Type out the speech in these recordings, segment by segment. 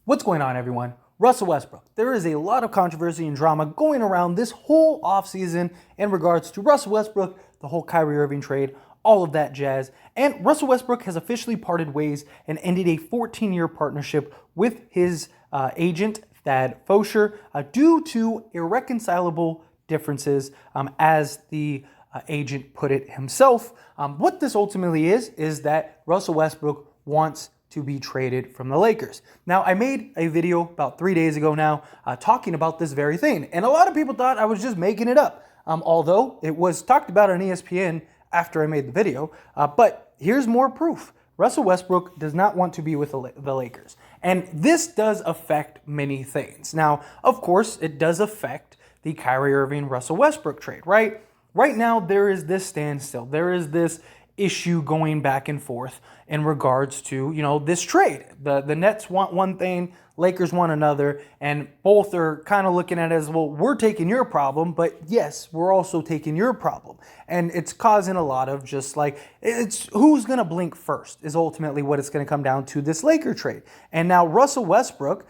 What's going on, everyone? Russell Westbrook. There is a lot of controversy and drama going around this whole offseason in regards to Russell Westbrook, the whole Kyrie Irving trade, all of that jazz. And Russell Westbrook has officially parted ways and ended a 14-year partnership with his agent, Thad Fosher, due to irreconcilable differences, as the agent put it himself. What this ultimately is that Russell Westbrook wants to be traded from the Lakers. Now, I made a video about 3 days ago now talking about this very thing, and a lot of people thought I was just making it up, although it was talked about on ESPN after I made the video, but here's more proof. Russell Westbrook does not want to be with the Lakers, and this does affect many things. Now, of course, it does affect the Kyrie Irving-Russell Westbrook trade, right? Right now, there is this standstill. There is this issue going back and forth in regards to, this trade. The Nets want one thing, Lakers want another, and both are kind of looking at it as, well, we're taking your problem, but yes, we're also taking your problem. And it's causing a lot of just like, it's who's going to blink first is ultimately what it's going to come down to this Laker trade. And now Russell Westbrook,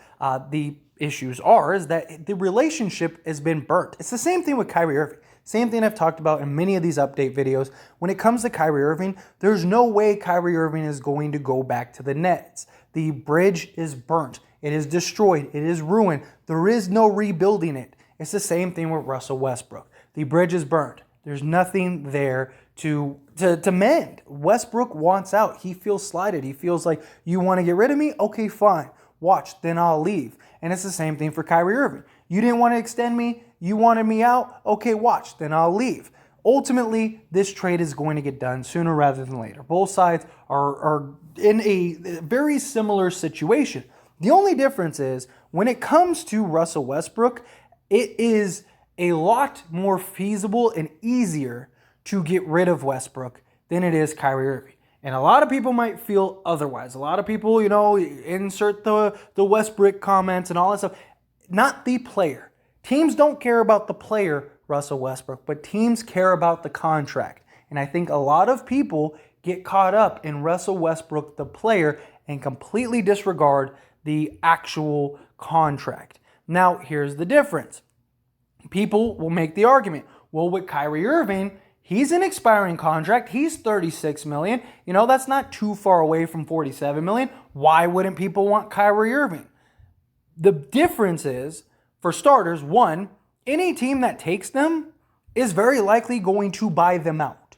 the issues is that the relationship has been burnt. It's the same thing with Kyrie Irving. Same thing I've talked about in many of these update videos. When it comes to Kyrie Irving, there's no way Kyrie Irving is going to go back to the Nets. The bridge is burnt. It is destroyed. It is ruined. There is no rebuilding it. It's the same thing with Russell Westbrook. The bridge is burnt. There's nothing there to mend. Westbrook wants out. He feels slighted. He feels like, you want to get rid of me? Okay, fine. Watch, then I'll leave. And it's the same thing for Kyrie Irving. You didn't want to extend me? You wanted me out? Okay, watch, then I'll leave. Ultimately, this trade is going to get done sooner rather than later. Both sides are in a very similar situation. The only difference is when it comes to Russell Westbrook, it is a lot more feasible and easier to get rid of Westbrook than it is Kyrie Irving. And a lot of people might feel otherwise. A lot of people, insert the Westbrook comments and all that stuff. Not the player. Teams don't care about the player, Russell Westbrook, but teams care about the contract. And I think a lot of people get caught up in Russell Westbrook, the player, and completely disregard the actual contract. Now, here's the difference. People will make the argument, well, with Kyrie Irving, he's an expiring contract. He's $36 million. That's not too far away from $47 million. Why wouldn't people want Kyrie Irving? The difference is, for starters, one, any team that takes them is very likely going to buy them out,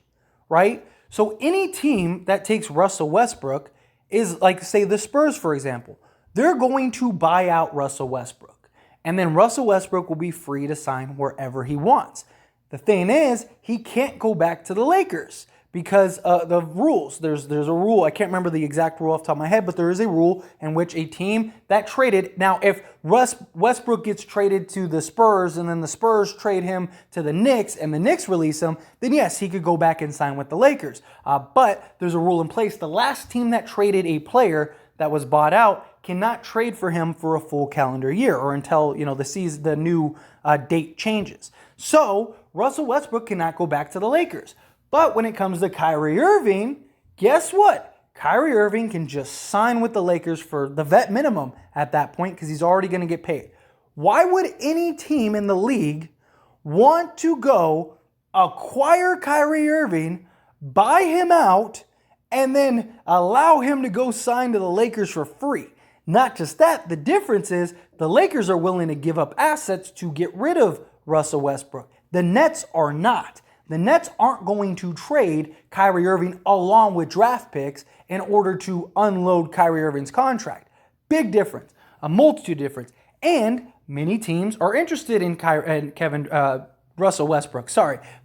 right? So any team that takes Russell Westbrook is like, say, the Spurs, for example. They're going to buy out Russell Westbrook. And then Russell Westbrook will be free to sign wherever he wants. The thing is, he can't go back to the Lakers because the rules. There's a rule. I can't remember the exact rule off the top of my head, but there is a rule in which a team that traded. Now, if Westbrook gets traded to the Spurs and then the Spurs trade him to the Knicks and the Knicks release him, then yes, he could go back and sign with the Lakers. But there's a rule in place. The last team that traded a player that was bought out cannot trade for him for a full calendar year or until the new date changes. So Russell Westbrook cannot go back to the Lakers. But when it comes to Kyrie Irving, guess what? Kyrie Irving can just sign with the Lakers for the vet minimum at that point because he's already going to get paid. Why would any team in the league want to go acquire Kyrie Irving, buy him out, and then allow him to go sign to the Lakers for free? Not just that, the difference is the Lakers are willing to give up assets to get rid of Russell Westbrook. The Nets are not. The Nets aren't going to trade Kyrie Irving along with draft picks in order to unload Kyrie Irving's contract. Big difference, a multitude difference. And many teams are interested in Russell Westbrook,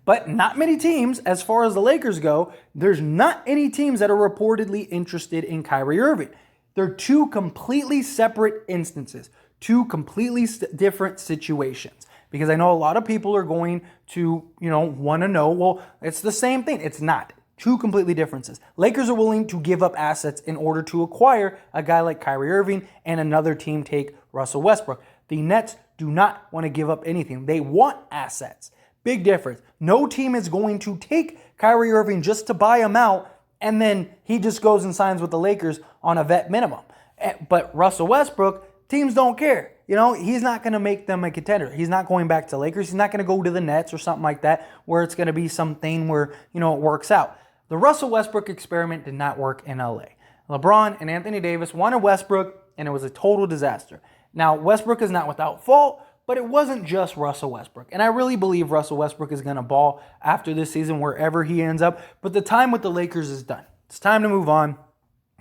but not many teams, as far as the Lakers go, there's not any teams that are reportedly interested in Kyrie Irving. They're two completely separate instances, two completely different situations. Because I know a lot of people are going to, want to know, well, it's the same thing. It's not. Two completely differences. Lakers are willing to give up assets in order to acquire a guy like Kyrie Irving and another team take Russell Westbrook. The Nets do not want to give up anything. They want assets. Big difference. No team is going to take Kyrie Irving just to buy him out and then he just goes and signs with the Lakers on a vet minimum. But Russell Westbrook, teams don't care. He's not going to make them a contender. He's not going back to Lakers. He's not going to go to the Nets or something like that where it's going to be something where, it works out. The Russell Westbrook experiment did not work in LA. LeBron and Anthony Davis wanted Westbrook, and it was a total disaster. Now, Westbrook is not without fault, but it wasn't just Russell Westbrook. And I really believe Russell Westbrook is going to ball after this season wherever he ends up. But the time with the Lakers is done. It's time to move on.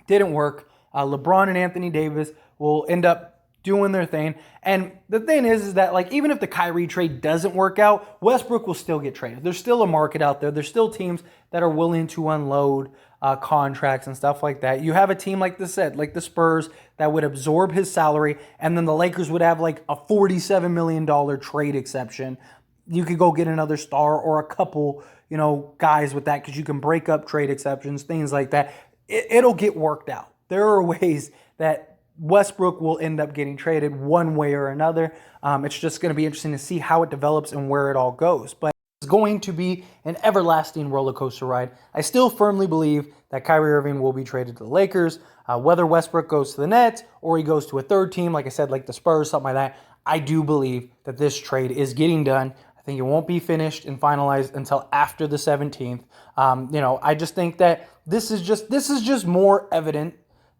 Didn't work. LeBron and Anthony Davis will end up doing their thing. And the thing is that even if the Kyrie trade doesn't work out, Westbrook will still get traded. There's still a market out there. There's still teams that are willing to unload contracts and stuff like that. You have a team like the Spurs that would absorb his salary, and then the Lakers would have a $47 million trade exception. You could go get another star or a couple, guys with that because you can break up trade exceptions, things like that. It'll get worked out. There are ways that Westbrook will end up getting traded one way or another. It's just going to be interesting to see how it develops and where it all goes. But it's going to be an everlasting roller coaster ride. I still firmly believe that Kyrie Irving will be traded to the Lakers. Whether Westbrook goes to the Nets or he goes to a third team, like I said, like the Spurs, something like that, I do believe that this trade is getting done. I think it won't be finished and finalized until after the 17th. I just think that this is just more evident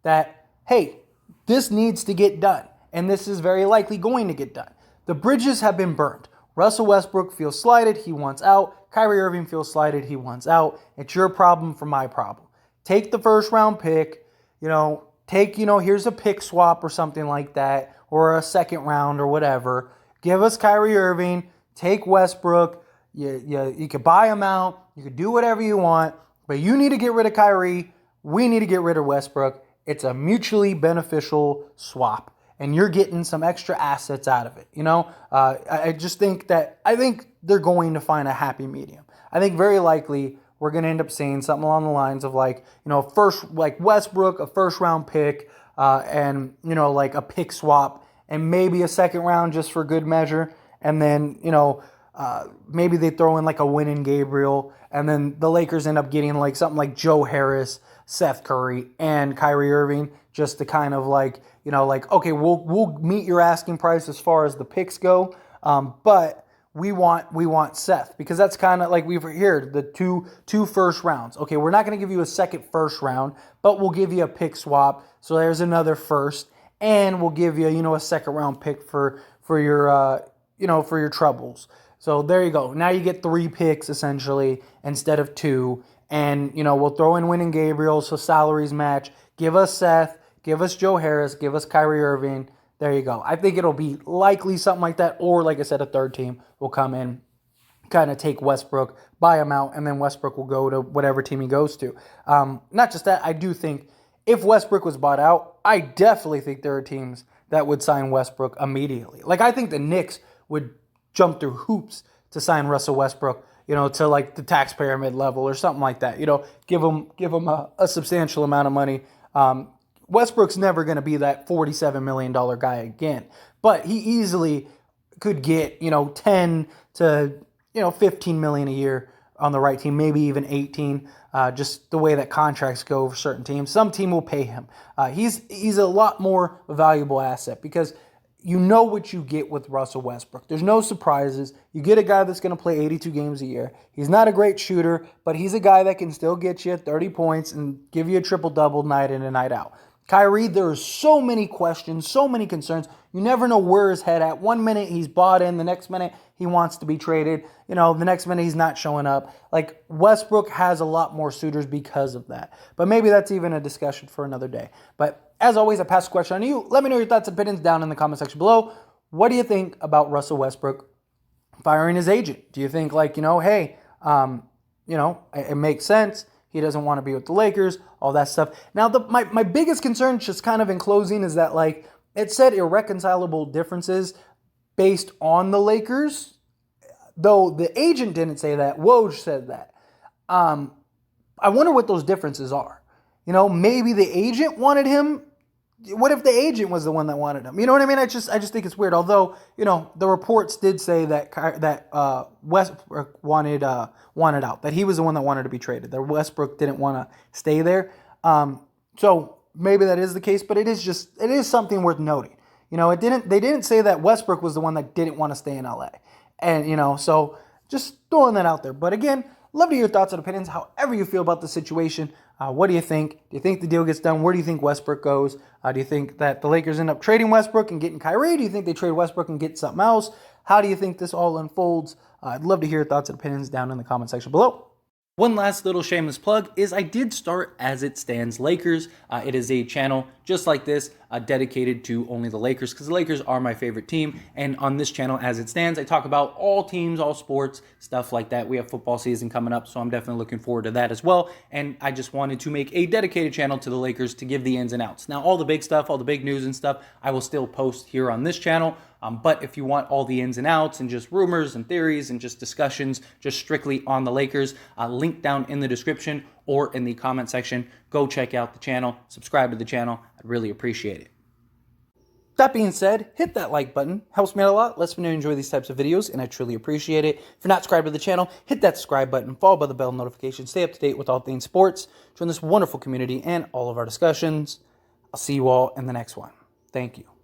that, hey, this needs to get done, and this is very likely going to get done. The bridges have been burned. Russell Westbrook feels slighted. He wants out. Kyrie Irving feels slighted. He wants out. It's your problem for my problem. Take the first round pick. Here's a pick swap or something like that, or a second round or whatever. Give us Kyrie Irving. Take Westbrook. You could buy him out. You could do whatever you want, but you need to get rid of Kyrie. We need to get rid of Westbrook. It's a mutually beneficial swap, and you're getting some extra assets out of it. I just think they're going to find a happy medium. I think very likely we're going to end up seeing something along the lines of Westbrook, a first round pick, and a pick swap, and maybe a second round just for good measure, and then maybe they throw in a win in Gabriel, and then the Lakers end up getting something like Joe Harris, Seth Curry, and Kyrie Irving, just to kind of okay, we'll meet your asking price as far as the picks go, but we want Seth, because that's kind of we've heard the two first rounds. Okay, we're not going to give you a second first round, but we'll give you a pick swap. So there's another first, and we'll give you a second round pick for your for your troubles. So there you go. Now you get 3 picks essentially instead of 2. And, we'll throw in Winning Gabriel so salaries match. Give us Seth. Give us Joe Harris. Give us Kyrie Irving. There you go. I think it'll be likely something like that. Or, like I said, a third team will come in, kind of take Westbrook, buy him out, and then Westbrook will go to whatever team he goes to. Not just that, I do think if Westbrook was bought out, I definitely think there are teams that would sign Westbrook immediately. I think the Knicks would jump through hoops to sign Russell Westbrook, to the tax pyramid level or something like that. Give him a substantial amount of money. Westbrook's never going to be that $47 million guy again, but he easily could get 10 to 15 million a year on the right team, maybe even 18. Just the way that contracts go for certain teams, some team will pay him. He's a lot more valuable asset because you know what you get with Russell Westbrook. There's no surprises. You get a guy that's going to play 82 games a year. He's not a great shooter, but he's a guy that can still get you 30 points and give you a triple-double night in and night out. Kyrie, there are so many questions, so many concerns. You never know where his head at. 1 minute he's bought in, the next minute he wants to be traded. The next minute he's not showing up. Westbrook has a lot more suitors because of that. But maybe that's even a discussion for another day. But as always, I pass the question on to you. Let me know your thoughts and opinions down in the comment section below. What do you think about Russell Westbrook firing his agent? Do you think hey, it makes sense. He doesn't want to be with the Lakers, all that stuff. Now, my biggest concern, just kind of in closing, is that it said irreconcilable differences based on the Lakers, though the agent didn't say that. Woj said that. I wonder what those differences are. Maybe the agent wanted him. What if the agent was the one that wanted him? You know what I mean? I just think it's weird. Although, the reports did say that Westbrook wanted out, that he was the one that wanted to be traded, that Westbrook didn't want to stay there. So maybe that is the case, but it is something worth noting. They didn't say that Westbrook was the one that didn't want to stay in LA. And, so just throwing that out there. But again, love to hear your thoughts and opinions, however you feel about the situation. What do you think? Do you think the deal gets done? Where do you think Westbrook goes? Do you think that the Lakers end up trading Westbrook and getting Kyrie? Do you think they trade Westbrook and get something else? How do you think this all unfolds? I'd love to hear your thoughts and opinions down in the comment section below. One last little shameless plug is I did start As It Stands Lakers. It is a channel just like this, dedicated to only the Lakers, because the Lakers are my favorite team. And on this channel, As It Stands, I talk about all teams, all sports, stuff like that. We have football season coming up, so I'm definitely looking forward to that as well. And I just wanted to make a dedicated channel to the Lakers to give the ins and outs. Now, all the big stuff, all the big news and stuff, I will still post here on this channel. But if you want all the ins and outs and just rumors and theories and just discussions just strictly on the Lakers, link down in the description or in the comment section. Go check out the channel, subscribe to the channel. I'd really appreciate it. That being said, hit that like button. Helps me out a lot. Lets me know you enjoy these types of videos, and I truly appreciate it. If you're not subscribed to the channel, hit that subscribe button, followed by the bell notification. Stay up to date with all things sports. Join this wonderful community and all of our discussions. I'll see you all in the next one. Thank you.